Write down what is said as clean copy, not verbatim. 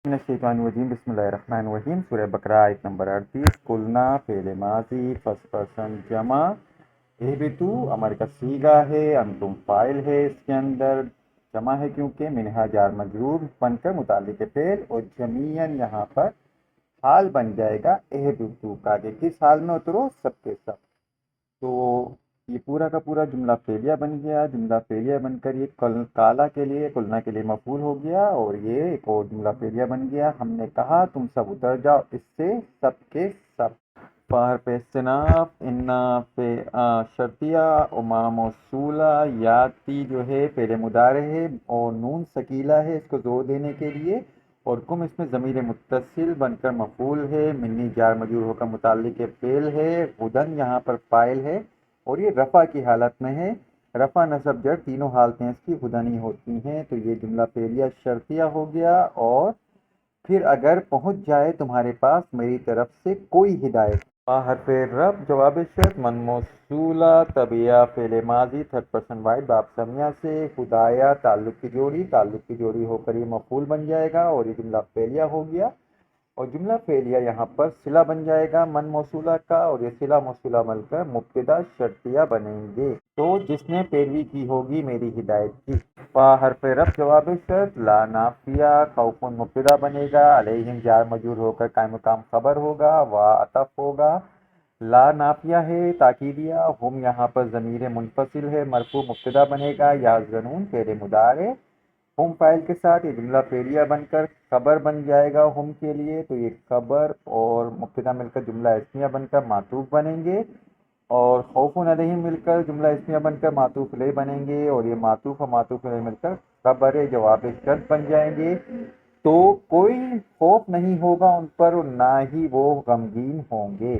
من الشیطان الرجیم بسم اللہ الرحمن الرحیم سورہ بقرہ آیت نمبر 38 قلنا فعل ماضی فرسٹ پرسن جمع اہبتو امر کا صیغہ ہے انتم فاعل ہے اس کے اندر جمع ہے کیونکہ منہا جار مجرور بن کر متعلق فعل اور جمیعاً یہاں پر حال بن جائے گا اہبتو کا کہ کس حال میں اترو سب کے سب. تو یہ پورا کا پورا جملہ فعلیہ بن گیا. جملہ فعلیہ بن کر یہ کالا کے لیے قلنا کے لیے مفعول ہو گیا اور یہ ایک اور جملہ فعلیہ بن گیا. ہم نے کہا تم سب اتر جاؤ اس سے سب کے سب. باہر پہ استناف انا پہ شرطیہ اما موصولہ یاتی جو ہے فعل مضارع ہے اور نون ثقیلہ ہے اس کو زور دینے کے لیے اور کم اس میں ضمیر متصل بن کر مفعول ہے. منی جار مجرور ہو کر متعلق فعل ہے. ہدن یہاں پر فاعل ہے اور یہ رفع کی حالت میں ہے. رفع نصب جر تینوں حالتیں اس کی ہدنی ہوتی ہیں. تو یہ جملہ فعلیہ شرطیہ ہو گیا. اور پھر اگر پہنچ جائے تمہارے پاس میری طرف سے کوئی ہدایت حرف رب جواب شرط من موصولہ طبیعہ فعل ماضی تھرڈ پرسن واحد باب سمیہ سے خدایا تعلق کی جوڑی ہو کر یہ مفعول بن جائے گا اور یہ جملہ فعلیہ ہو گیا. اور جملہ فعلیہ یہاں پر صلہ بن جائے گا من موصولہ کا اور یہ صلہ موصولہ مل کر مبتدا شرطیہ بنیں گے. تو جس نے پیروی کی ہوگی میری ہدایت کی. فا حرف رب جواب شرط لا نافیہ خوف مبتدا بنے گا علیہم جار مجرور ہو کر قائم مقام خبر ہوگا وا عطف ہوگا. لا نافیہ ہے تاکیدیہ ہم یہاں پر ضمیر منفصل ہے مرفوع مبتدا بنے گا یا ظنون فعل مضارع ہم فاعل کے ساتھ یہ جملہ فعلیہ بن کر خبر بن جائے گا ہم کے لیے. تو یہ خبر اور مبتدا مل کر جملہ اسمیہ بن کر معطوف بنیں گے اور خوف علیہم مل کر جملہ اسمیہ بن کر معطوف علیہ بنیں گے اور یہ معطوف اور معطوف علیہ مل کر خبر جواب شرط بن جائیں گے. تو کوئی خوف نہیں ہوگا ان پر اور نہ ہی وہ غمگین ہوں گے.